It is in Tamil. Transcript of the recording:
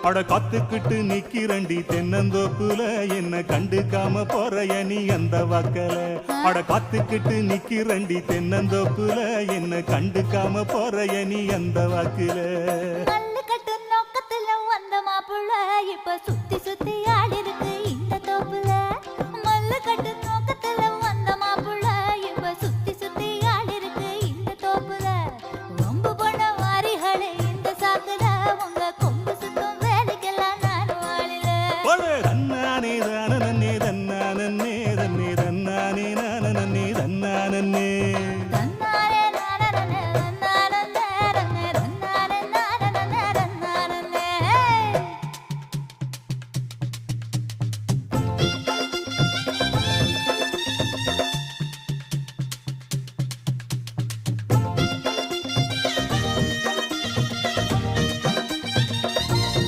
அட காத்துக்கிட்டு நிக்கிறண்டி தென்னந்தோப்புல என்ன கண்டுக்காம போறைய நீ அந்த வாக்கல அட காத்துக்கிட்டு நிக்கிறண்டி தென்னந்தோப்புல என்ன கண்டுக்காம போறைய நீ அந்த வாக்குல கல்லு கட்டு நோக்கத்துல வந்த மாப்புள்ள இப்ப சுத்தி சுத்தியா